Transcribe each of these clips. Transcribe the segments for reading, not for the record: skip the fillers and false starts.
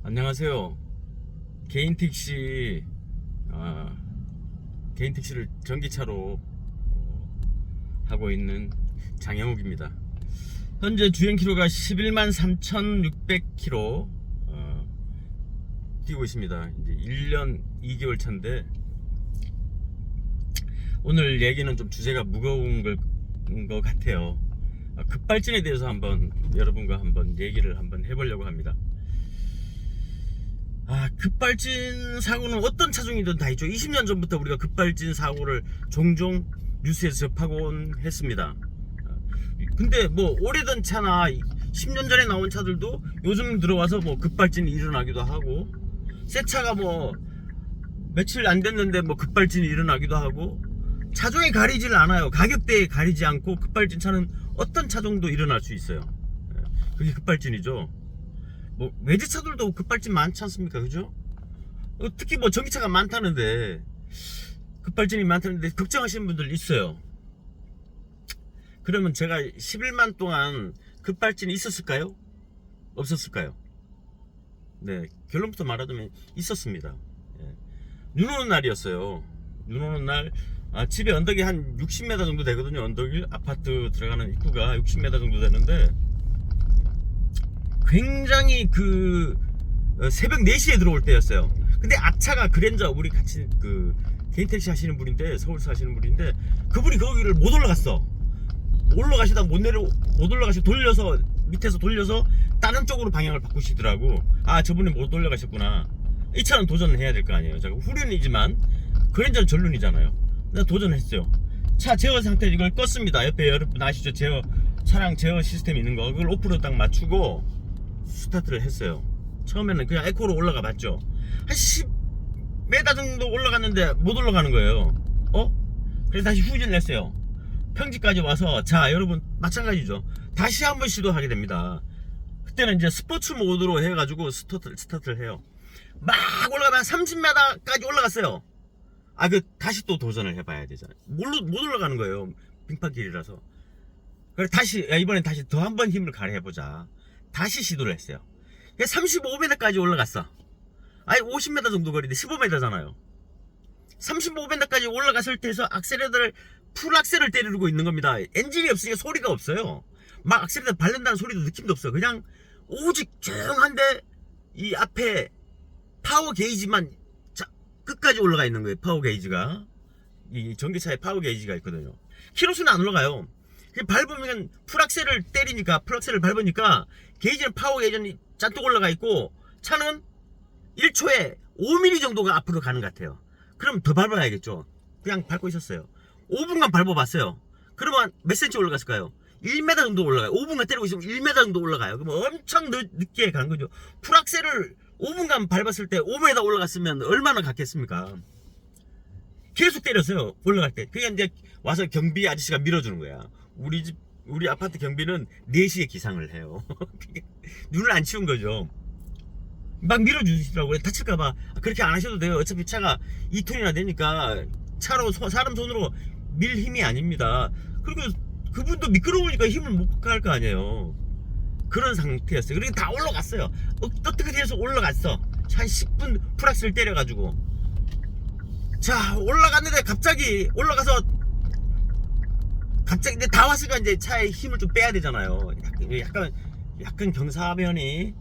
안녕하세요. 개인 택시, 개인 택시를 전기차로 하고 있는 장영욱입니다. 현재 주행 키로가 11만 3,600km 뛰고 있습니다. 이제 1년 2개월 차인데 오늘 얘기는 좀 주제가 무거운 것 같아요. 급발진에 대해서 여러분과 얘기를 해보려고 합니다. 급발진 사고는 어떤 차종이든 다 있죠. 20년 전부터 우리가 급발진 사고를 종종 뉴스에서 접하곤 했습니다. 근데 뭐 오래된 차나 10년 전에 나온 차들도 요즘 들어와서 뭐 급발진이 일어나기도 하고, 새 차가 뭐 며칠 안 됐는데 뭐 급발진이 일어나기도 하고, 차종에 가리질 않아요. 가격대에 가리지 않고 급발진 차는 어떤 차종도 일어날 수 있어요. 그게 급발진이죠. 뭐 외제차들도 급발진 많지 않습니까? 그죠? 특히 뭐 전기차가 많다는데, 급발진이 많다는데 걱정하시는 분들 있어요. 그러면 제가 11만 동안 급발진이 있었을까요? 없었을까요? 네, 결론부터 말하자면 있었습니다. 눈 오는 날이었어요. 눈 오는 날, 집에 언덕이 한 60m 정도 되거든요. 언덕이 아파트 들어가는 입구가 60m 정도 되는데, 굉장히 새벽 4시에 들어올 때였어요. 근데 앞차가 그랜저, 우리 같이 개인 택시 하시는 분인데, 서울서 하시는 분인데, 그분이 거기를 못 올라갔어. 올라가시다 못 올라가시 돌려서, 밑에서 돌려서 다른 쪽으로 방향을 바꾸시더라고. 저분이 못 올라가셨구나. 이 차는 도전해야 될 거 아니에요. 제가 후륜이지만 그랜저는 전륜이잖아요. 내가 도전했어요. 차 제어 상태, 이걸 껐습니다. 옆에 여러분 아시죠? 차량 제어 시스템 있는 거, 그걸 오프로 딱 맞추고 스타트를 했어요. 처음에는 그냥 에코로 올라가 봤죠. 한 10m 정도 올라갔는데 못 올라가는 거예요. 그래서 다시 후진을 했어요. 평지까지 와서, 자 여러분 마찬가지죠. 다시 한번 시도하게 됩니다. 그때는 이제 스포츠 모드로 해가지고 스타트를 해요. 막 올라가면 30m까지 올라갔어요. 다시 또 도전을 해봐야 되잖아요. 못 올라가는 거예요. 빙판길이라서. 그래서 다시, 이번엔 다시 더 한 번 힘을 가해보자. 다시 시도를 했어요. 35m까지 올라갔어. 50m 정도 거리인데 15m잖아요. 35m까지 올라갔을 때에서 풀 악셀을 때리고 있는 겁니다. 엔진이 없으니까 소리가 없어요. 막 악셀에다 밟는다는 소리도 느낌도 없어요. 그냥 오직 조용한데 이 앞에 파워 게이지만 끝까지 올라가 있는 거예요. 파워 게이지가, 이 전기차에 파워 게이지가 있거든요. 키로수는 안 올라가요. 밟으면 풀악셀을 밟으니까 게이지는, 파워 게이지는 잔뜩 올라가 있고, 차는 1초에 5mm 정도가 앞으로 가는 것 같아요. 그럼 더 밟아야겠죠. 그냥 밟고 있었어요. 5분간 밟아봤어요. 그러면 몇 cm 올라갔을까요? 1m 정도 올라가요. 5분간 때리고 있으면 1m 정도 올라가요. 그럼 엄청 늦게 간 거죠. 풀악셀을 5분간 밟았을 때 5m 올라갔으면 얼마나 갔겠습니까? 계속 때렸어요. 올라갈 때. 그게 이제 와서 경비 아저씨가 밀어주는 거야. 우리 아파트 경비는 4시에 기상을 해요. 눈을 안 치운 거죠. 막 밀어주시더라고요. 다칠까봐. 그렇게 안 하셔도 돼요. 어차피 차가 2톤이나 되니까 사람 손으로 밀 힘이 아닙니다. 그리고 그분도 미끄러우니까 힘을 못 갈 거 아니에요. 그런 상태였어요. 그리고 다 올라갔어요. 어떻게 해서 올라갔어. 한 10분 풀악셀 때려가지고. 자, 올라갔는데 갑자기 올라가서, 이제 다 왔으니까 이제 차에 힘을 좀 빼야 되잖아요. 약간 경사면이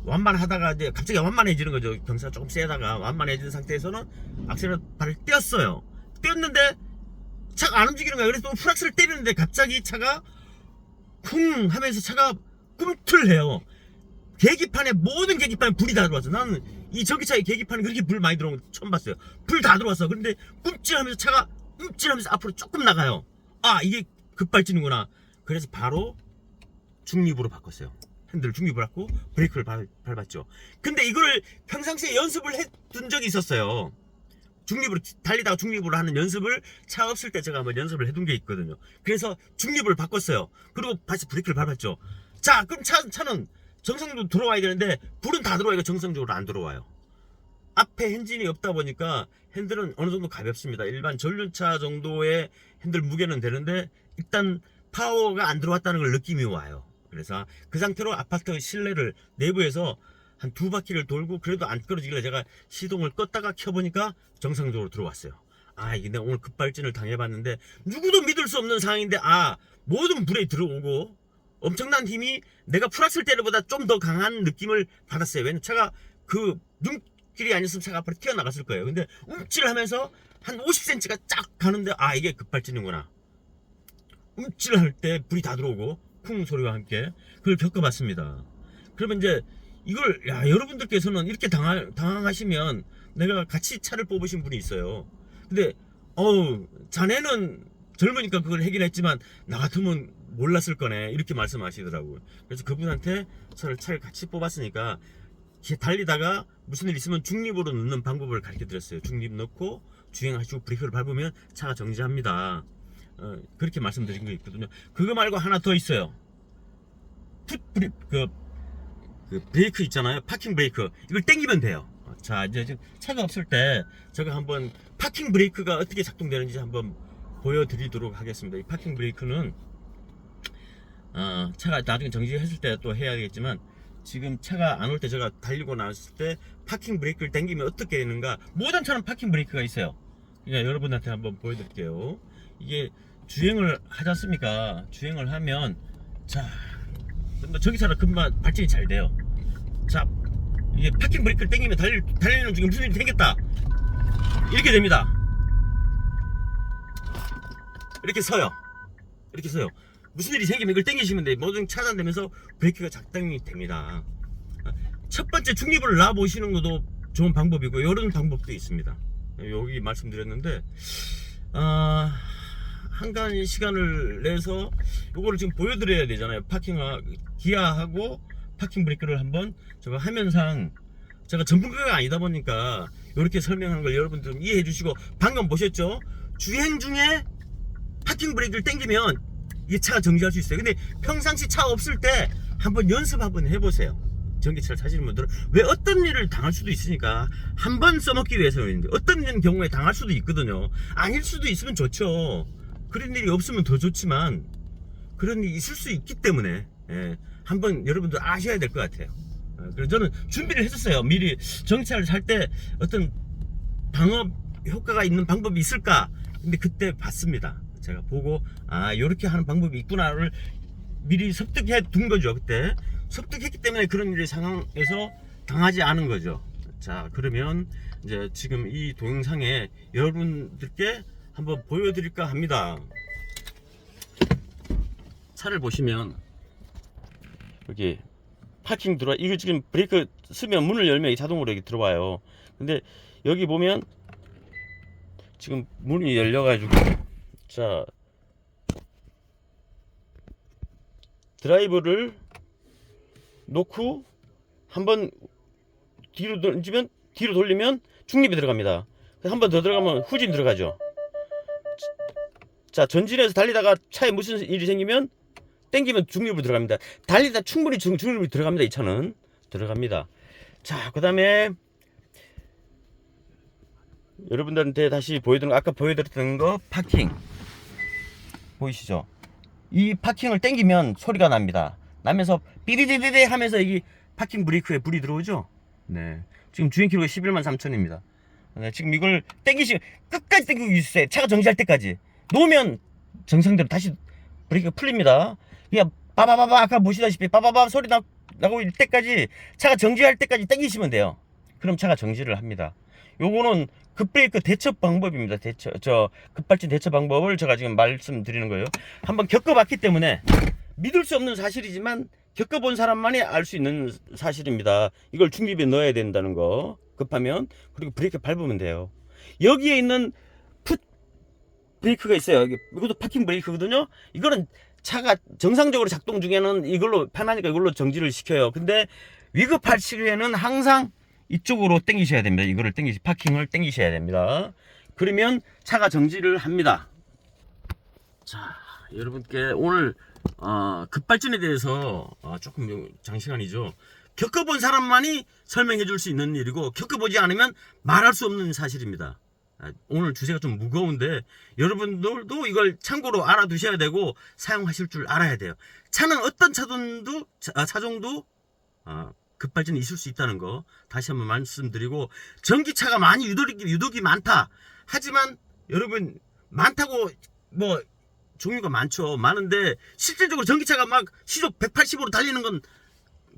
완만하다가 이제 갑자기 완만해지는 거죠. 경사가 조금 세다가 완만해진 상태에서는 악셀을 발을 떼었어요. 떼었는데 차가 안 움직이는 거야. 그래서 또 풀악셀을 때리는데 갑자기 차가 쿵 하면서 차가 꿈틀해요. 모든 계기판에 불이 다 들어왔어. 나는 이 전기차의 계기판에 그렇게 불 많이 들어온 거 처음 봤어요. 불 다 들어왔어. 그런데 움찔하면서 차가 움찔하면서 앞으로 조금 나가요. 이게 급발진이구나. 그래서 바로 중립으로 바꿨어요. 핸들을 중립으로 하고 브레이크를 밟았죠. 근데 이거를 평상시에 연습을 해둔 적이 있었어요. 달리다가 중립으로 하는 연습을, 차 없을 때 제가 한번 연습을 해둔 게 있거든요. 그래서 중립을 바꿨어요. 그리고 다시 브레이크를 밟았죠. 자, 그럼 차는 정상적으로 들어와야 되는데 불은 다 들어와요. 정상적으로 안 들어와요. 앞에 엔진이 없다 보니까 핸들은 어느 정도 가볍습니다. 일반 전륜차 정도의 핸들 무게는 되는데 일단 파워가 안 들어왔다는 걸 느낌이 와요. 그래서 그 상태로 아파트 실내를 내부에서 한 2바퀴를 돌고 그래도 안 끌어지길래 제가 시동을 껐다가 켜보니까 정상적으로 들어왔어요. 아, 이게 내가 오늘 급발진을 당해봤는데 누구도 믿을 수 없는 상황인데, 모든 불에 들어오고 엄청난 힘이 내가 풀었을 때보다 좀 더 강한 느낌을 받았어요. 왜냐면 차가 그 눈길이 아니었으면 차가 앞으로 튀어나갔을 거예요. 근데 움찔하면서 한 50cm가 쫙 가는데, 이게 급발진이구나. 움찔할 때 불이 다 들어오고 쿵 소리와 함께 그걸 겪어봤습니다. 그러면 이제 이걸, 여러분들께서는 이렇게 당황하시면, 내가 같이 차를 뽑으신 분이 있어요. 근데 자네는 젊으니까 그걸 해결했지만 나 같으면 몰랐을 거네, 이렇게 말씀하시더라고요. 그래서 그분한테 차를 같이 뽑았으니까 달리다가 무슨 일 있으면 중립으로 넣는 방법을 가르쳐 드렸어요. 중립 넣고 주행하시고 브레이크를 밟으면 차가 정지합니다. 그렇게 말씀드린 게 있거든요. 그거 말고 하나 더 있어요. 그 브레이크 있잖아요. 파킹 브레이크. 이걸 당기면 돼요. 자, 이제 지금 차가 없을 때 제가 한번 파킹 브레이크가 어떻게 작동되는지 한번 보여드리도록 하겠습니다. 이 파킹 브레이크는 차가 나중에 정지했을 때 또 해야겠지만, 지금 차가 안 올 때 제가 달리고 나왔을 때 파킹 브레이크를 당기면 어떻게 되는가. 모든 차는 파킹 브레이크가 있어요. 그러니까 여러분한테 한번 보여드릴게요. 이게 주행을 하지 않습니까? 주행을 하면, 자, 전기차는 금방 발진이 잘 돼요. 자, 이게 파킹 브레이크를 당기면 달리는 중에 무슨 일이 생겼다, 이렇게 됩니다. 이렇게 서요. 무슨 일이 생기면 이걸 당기시면 돼요. 모든 차단되면서 브레이크가 작동이 됩니다. 첫 번째 중립을 놔보시는 것도 좋은 방법이고, 이런 방법도 있습니다. 여기 말씀드렸는데, 한간 시간을 내서 요거를 지금 보여드려야 되잖아요. 기아하고 파킹 브레이크를 한번 제가 화면상, 제가 전문가가 아니다 보니까 이렇게 설명하는 걸 여러분들 좀 이해해 주시고, 방금 보셨죠? 주행 중에 파킹 브레이크를 당기면 이 차가 정지할 수 있어요. 근데 평상시 차 없을 때 한번 연습 한번 해보세요. 전기차를 타시는 분들은 왜 어떤 일을 당할 수도 있으니까 한번 써먹기 위해서인데, 어떤 경우에 당할 수도 있거든요. 아닐 수도 있으면 좋죠. 그런 일이 없으면 더 좋지만 그런 일이 있을 수 있기 때문에, 한번 여러분들 아셔야 될 것 같아요. 그래서 저는 준비를 했었어요. 미리 전기차를 살 때 어떤 방어 효과가 있는 방법이 있을까. 근데 그때 봤습니다. 제가 보고, 요렇게 하는 방법이 있구나를 미리 습득해 둔 거죠. 그때 습득했기 때문에 그런 일의 상황에서 당하지 않은 거죠. 자, 그러면 이제 지금 이 동영상에 여러분들께 한번 보여드릴까 합니다. 차를 보시면 여기 파킹 이거 지금 브레이크 쓰면 문을 열면 이 자동으로 여기 들어와요. 근데 여기 보면 지금 문이 열려가지고, 자, 드라이브를 놓고 한번 뒤로 돌리면 중립이 들어갑니다. 한 번 더 들어가면 후진 들어가죠. 자, 전진해서 달리다가 차에 무슨 일이 생기면 땡기면 중립으로 들어갑니다. 달리다 충분히 중립으로 들어갑니다. 이 차는 들어갑니다. 자, 그 다음에 여러분들한테 다시 아까 보여드렸던 거, 파킹 보이시죠? 이 파킹을 당기면 소리가 납니다. 나면서 삐리디디디 하면서 이 파킹 브레이크에 불이 들어오죠. 네, 지금 주행키로가 113,000입니다 네, 지금 이걸 끝까지 당기고 있어요. 차가 정지할 때까지. 놓으면 정상대로 다시 브레이크가 풀립니다. 그냥 빠바바바, 아까 보시다시피 빠바바 소리 나고 있을 때까지, 차가 정지할 때까지 당기시면 돼요. 그럼 차가 정지를 합니다. 요거는 급브레이크 대처 방법입니다. 급발진 대처 방법을 제가 지금 말씀드리는 거예요. 한번 겪어봤기 때문에 믿을 수 없는 사실이지만 겪어본 사람만이 알 수 있는 사실입니다. 이걸 중립에 넣어야 된다는 거. 급하면. 그리고 브레이크 밟으면 돼요. 여기에 있는 풋 브레이크가 있어요. 이것도 파킹 브레이크거든요. 이거는 차가 정상적으로 작동 중에는 이걸로 편하니까 이걸로 정지를 시켜요. 근데 위급할 시에는 항상 이쪽으로 당기셔야 됩니다. 이거를 파킹을 당기셔야 됩니다. 그러면 차가 정지를 합니다. 자, 여러분께 오늘 급발진에 대해서 조금 장시간이죠. 겪어본 사람만이 설명해 줄 수 있는 일이고, 겪어보지 않으면 말할 수 없는 사실입니다. 오늘 주제가 좀 무거운데 여러분들도 이걸 참고로 알아두셔야 되고 사용하실 줄 알아야 돼요. 차는 어떤 차종도 급발진이 있을 수 있다는 거 다시 한번 말씀드리고, 전기차가 많이 유독이 많다. 하지만 여러분, 많다고 뭐 종류가 많은데 실질적으로 전기차가 막 시속 180으로 달리는 건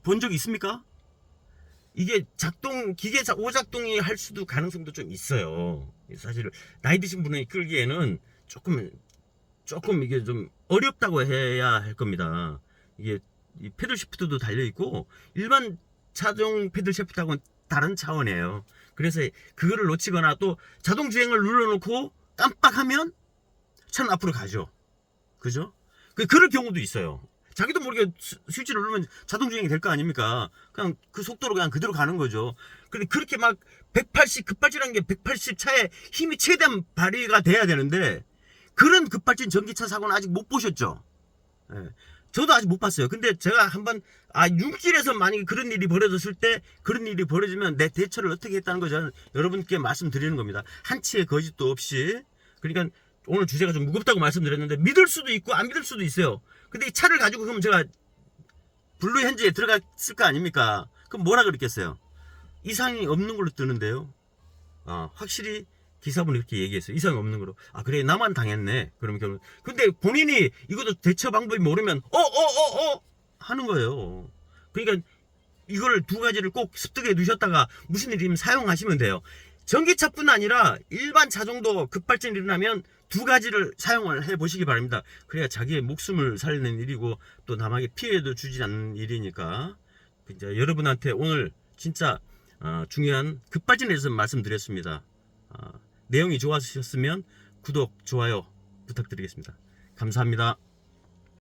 본 적이 있습니까? 이게 기계 오작동이 할 수도 가능성도 좀 있어요. 사실 나이 드신 분이 끌기에는 조금 이게 좀 어렵다고 해야 할 겁니다. 이게 이 패들 시프트도 달려 있고 일반 자동 패들 시프트하고는 다른 차원이에요. 그래서 그거를 놓치거나 또 자동 주행을 눌러놓고 깜빡하면 차는 앞으로 가죠. 그죠? 그럴 경우도 있어요. 자기도 모르게 스위치를 누르면 자동 주행이 될 거 아닙니까? 그냥 그 속도로 그냥 그대로 가는 거죠. 근데 그렇게 막 180 급발진한 게 180 차에 힘이 최대한 발휘가 돼야 되는데 그런 급발진 전기차 사고는 아직 못 보셨죠? 예. 저도 아직 못 봤어요. 근데 제가 한번 윤길에서 만약에 그런 일이 벌어졌을 때 그런 일이 벌어지면 내 대처를 어떻게 했다는 거 저는 여러분께 말씀드리는 겁니다. 한치의 거짓도 없이. 그러니까 오늘 주제가 좀 무겁다고 말씀드렸는데 믿을 수도 있고 안 믿을 수도 있어요. 근데 이 차를 가지고 그럼 제가 블루 현지에 들어갔을 거 아닙니까? 그럼 뭐라 그랬겠어요? 이상이 없는 걸로 뜨는데요. 확실히 기사분이 이렇게 얘기했어요. 이상이 없는 거로. 그래 나만 당했네. 그러면 결국 근데 본인이 이것도 대처 방법이 모르면 하는 거예요. 그러니까 이걸 두 가지를 꼭 습득해 두셨다가 무슨 일이면 사용하시면 돼요. 전기차뿐 아니라 일반 차종도 급발진이 일어나면 두 가지를 사용을 해 보시기 바랍니다. 그래야 자기의 목숨을 살리는 일이고 또 남에게 피해도 주지 않는 일이니까. 이제 여러분한테 오늘 진짜 중요한 급발진에 대해서 말씀드렸습니다. 내용이 좋아하셨으면 구독, 좋아요 부탁드리겠습니다. 감사합니다.